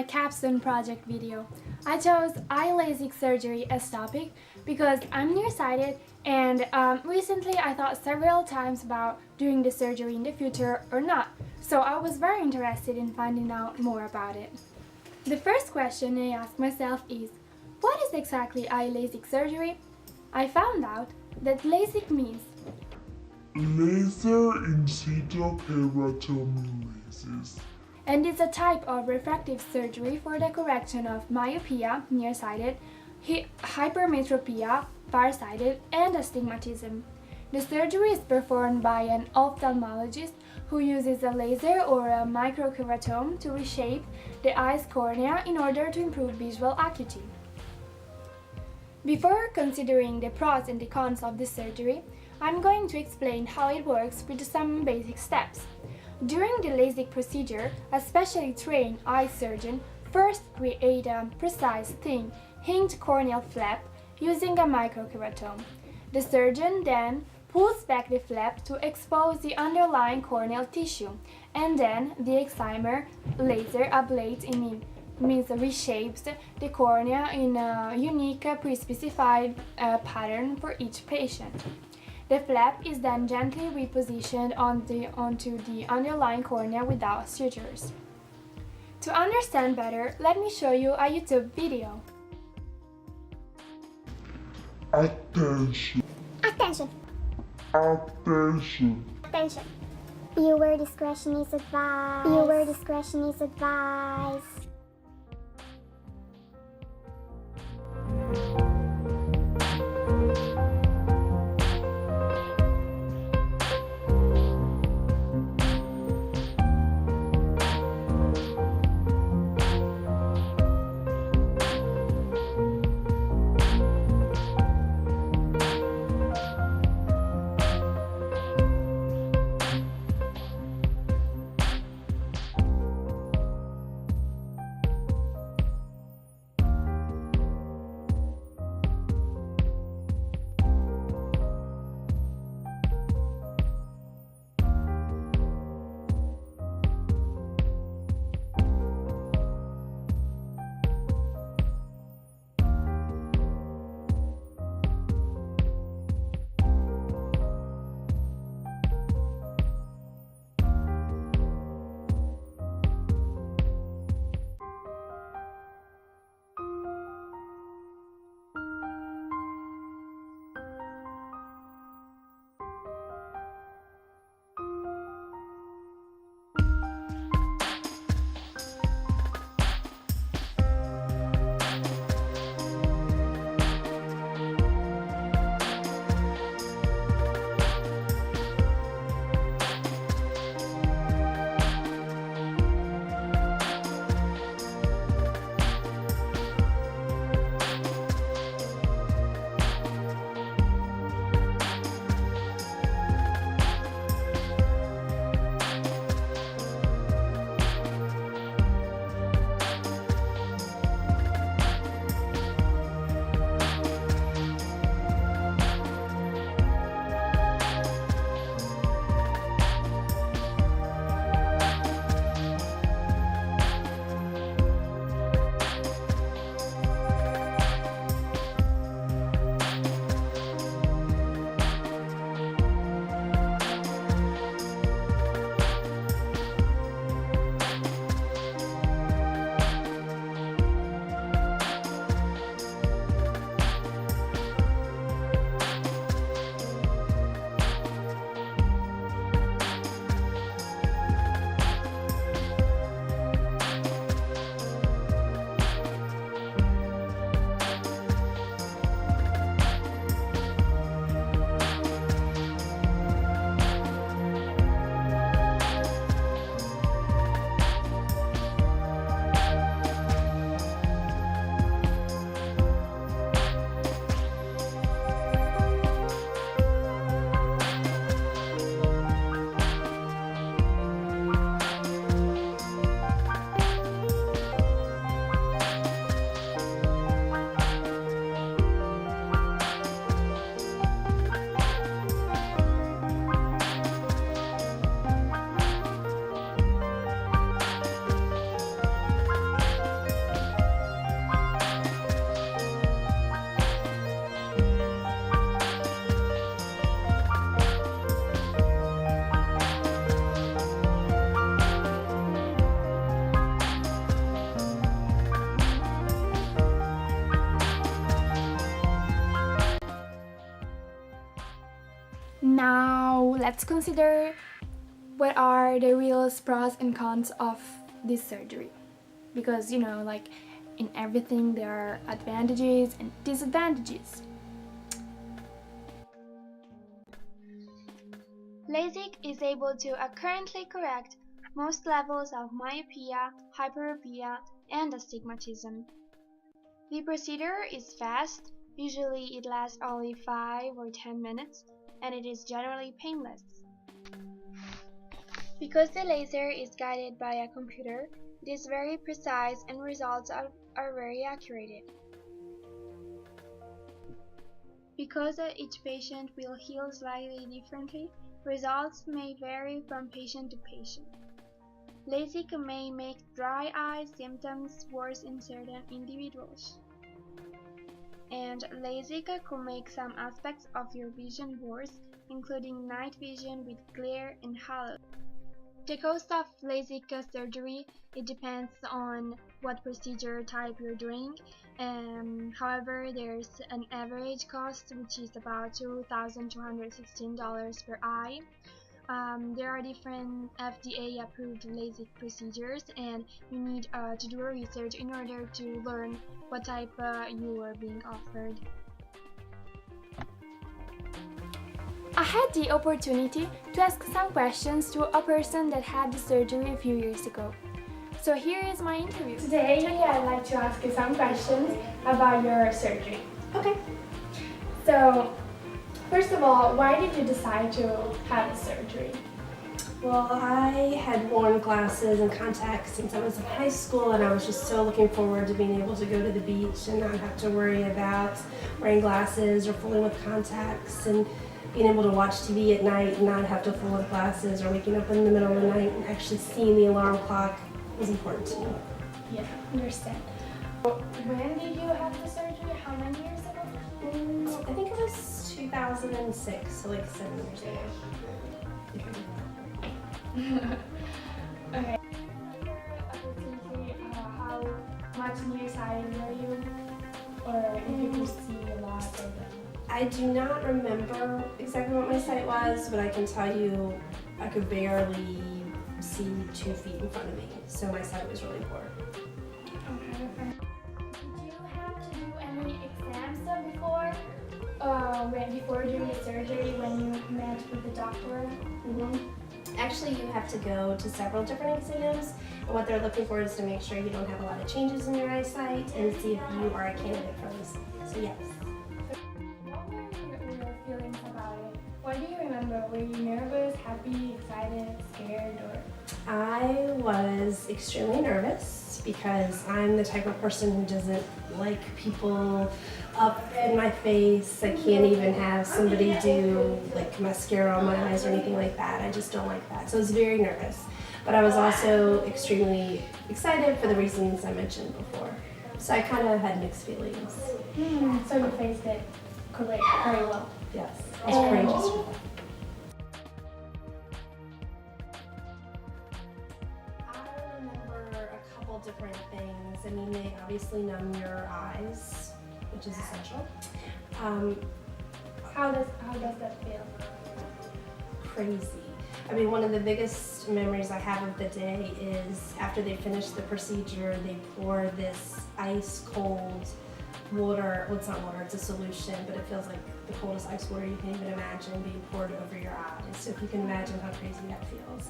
my capstone project video. I chose eye LASIK surgery as topic because I'm nearsighted and recently I thought several times about doing the surgery in the future or not, so I was very interested in finding out more about it. The first question I asked myself is, what is exactly eye LASIK surgery? I found out that LASIK means Laser in situ keratoconus. and it's a type of refractive surgery for the correction of myopia, nearsighted, hypermetropia, farsighted, and astigmatism. The surgery is performed by an ophthalmologist who uses a laser or a microkeratome to reshape the eye's cornea in order to improve visual acuity. Before considering the pros and the cons of this surgery, I'm going to explain how it works with some basic steps. During the LASIK procedure, a specially trained eye surgeon first creates a precise, thin, hinged corneal flap using a microkeratome. The surgeon then pulls back the flap to expose the underlying corneal tissue, and then the excimer laser ablates reshapes the cornea in a unique pre-specified pattern for each patient. The flap is then gently repositioned onto the underlying cornea without sutures. To understand better, let me show you a YouTube video. Attention. Attention! Attention. Attention! Viewer discretion is advised. Viewer discretion is advised. Now let's consider what are the real pros and cons of this surgery. Because like in everything there are advantages and disadvantages. LASIK is able to accurately correct most levels of myopia, hyperopia, and astigmatism. The procedure is fast, usually it lasts only 5 or 10 minutes, and it is generally painless. Because the laser is guided by a computer, it is very precise and results are very accurate. Because each patient will heal slightly differently, results may vary from patient to patient. LASIK may make dry eye symptoms worse in certain individuals. And LASIK could make some aspects of your vision worse, including night vision with glare and halo. The cost of LASIK surgery, it depends on what procedure type you're doing. However, there's an average cost which is about $2,216 per eye. There are different FDA approved LASIK procedures, and you need to do a research in order to learn what type you are being offered. I had the opportunity to ask some questions to a person that had the surgery a few years ago. So here is my interview. Today I'd like to ask you some questions about your surgery. Okay. So first of all, why did you decide to have the surgery? Well, I had worn glasses and contacts since I was in high school, and I was just so looking forward to being able to go to the beach and not have to worry about wearing glasses or fooling with contacts, and being able to watch TV at night and not have to fool with glasses, or waking up in the middle of the night and actually seeing the alarm clock was important to me. Yeah, understand. When did you have the surgery? How many years ago? I think it was 2006, so like 7 years ago. Okay. How much nearsighted were you? Or if you could see a lot of them? I do not remember exactly what my sight was, but I can tell you I could barely see 2 feet in front of me, so my sight was really poor. Okay. Did you have to do any exams before doing the surgery when you met with the doctor? Actually, you have to go to several different exams, and what they're looking for is to make sure you don't have a lot of changes in your eyesight and see if you are a candidate for this. So yes. What were your feelings about it? What do you remember? Were you nervous, happy, excited, scared, or? I was extremely nervous because I'm the type of person who doesn't like people up in my face. I can't even have somebody do like mascara on my eyes or anything like that. I just don't like that. So I was very nervous. But I was also extremely excited for the reasons I mentioned before. So I kind of had mixed feelings. So you faced it correct, very well. Yes, I was courageous. I remember a couple different things. I mean, they obviously numb your eyes, which is essential. How does that feel? Crazy. I mean, one of the biggest memories I have of the day is after they finish the procedure, they pour this ice cold water. Well, it's not water, it's a solution, but it feels like the coldest ice water you can even imagine being poured over your eyes. So if you can imagine how crazy that feels.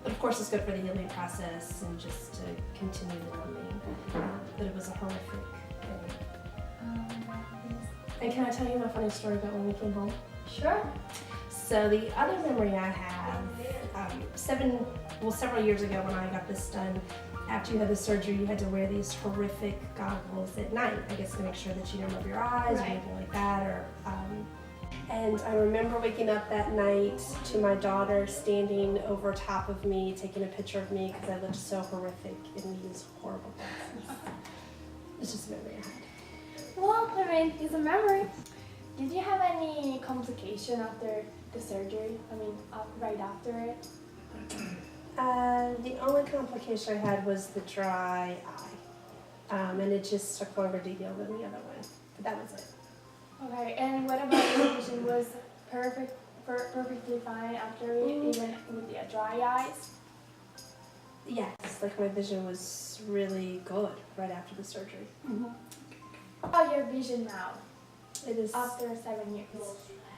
But of course it's good for the healing process and just to continue the numbing. But it was a horrific thing. And can I tell you my funny story about when we came home? Sure. So the other memory I have, several years ago when I got this done, after you had the surgery, you had to wear these horrific goggles at night, I guess to make sure that you don't rub your eyes or anything like that. And I remember waking up that night to my daughter standing over top of me, taking a picture of me because I looked so horrific in these horrible glasses. It's just a memory I had. Well, I mean, it's a memory. Did you have any complication after the surgery? I mean, right after it? The only complication I had was the dry eye, and it just took longer to heal than the other one, but that was it. Okay, and what about your vision? Was perfect perfectly fine after it, even with your dry eyes? Yes, like my vision was really good right after the surgery. How about your vision now, It is after 7 years?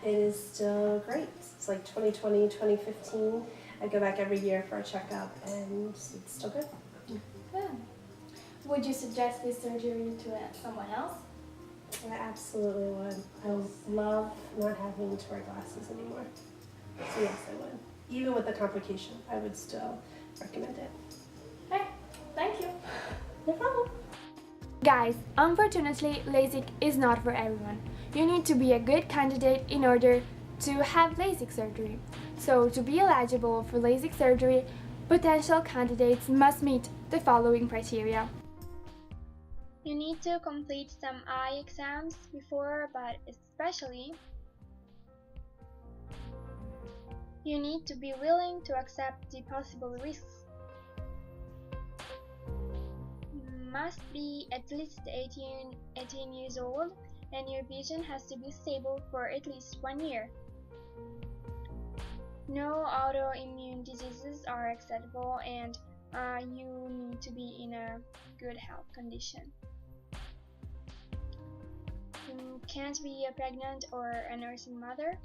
It is still great. It's like 2020, 2015. I go back every year for a checkup and it's still good. Yeah. Would you suggest this surgery to someone else? I absolutely would. I love not having to wear glasses anymore. So yes, I would. Even with the complication, I would still recommend it. Hey, thank you. No problem. Guys, unfortunately, LASIK is not for everyone. You need to be a good candidate in order to have LASIK surgery. So, to be eligible for LASIK surgery, potential candidates must meet the following criteria. You need to complete some eye exams before, but especially, you need to be willing to accept the possible risks. Must be at least 18 years old, and your vision has to be stable for at least 1 year. No autoimmune diseases are acceptable, and you need to be in a good health condition. You can't be a pregnant or a nursing mother.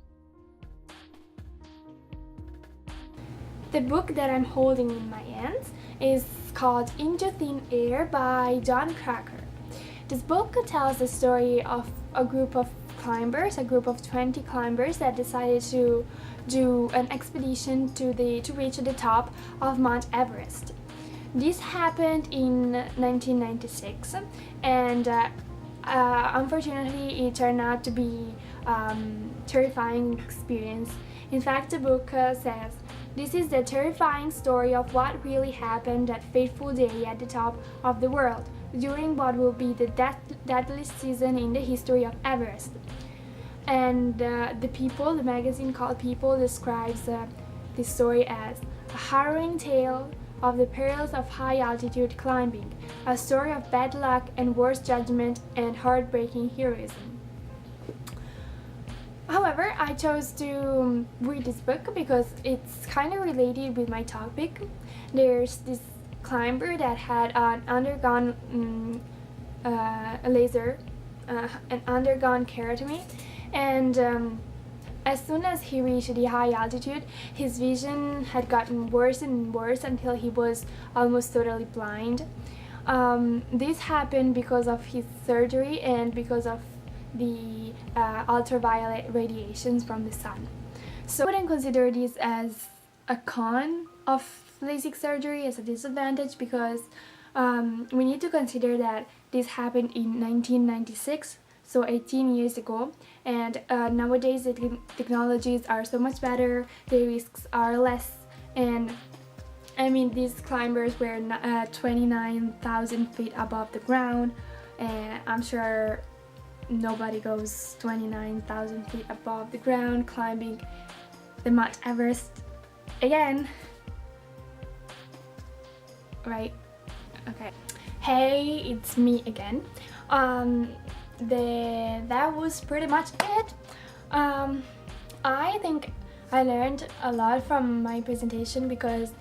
The book that I'm holding in my hands is called Into Thin Air by John Cracker. This book tells the story of a group of climbers, a group of 20 climbers that decided to do an expedition to reach the top of Mount Everest. This happened in 1996, and unfortunately it turned out to be terrifying experience. In fact, the book says, "This is the terrifying story of what really happened that fateful day at the top of the world, during what will be the deadliest season in the history of Everest." And the magazine called People describes this story as a harrowing tale of the perils of high altitude climbing, a story of bad luck and worse judgment and heartbreaking heroism. However, I chose to read this book because it's kind of related with my topic. There's this climber that had undergone a laser, and undergone keratomy, and as soon as he reached the high altitude, his vision had gotten worse and worse until he was almost totally blind. This happened because of his surgery and because of the ultraviolet radiations from the sun. So I wouldn't consider this as a con of LASIK surgery, as a disadvantage, because we need to consider that this happened in 1996, so 18 years ago, and nowadays the technologies are so much better, the risks are less, and I mean, these climbers were 29,000 feet above the ground, and I'm sure nobody goes 29,000 feet above the ground climbing the Mount Everest again, right? Okay. Hey, it's me again. That was pretty much it. I think I learned a lot from my presentation because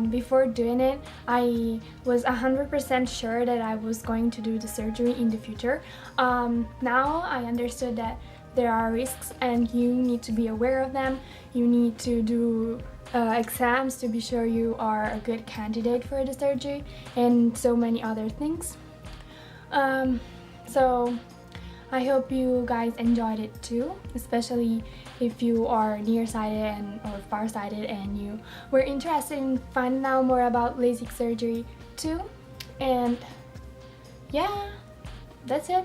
before doing it, I was 100% sure that I was going to do the surgery in the future. Now I understood that there are risks and you need to be aware of them. You need to do exams to be sure you are a good candidate for the surgery, and so many other things. So I hope you guys enjoyed it too, especially if you are nearsighted or farsighted and you were interested in finding out more about LASIK surgery too. And yeah, that's it.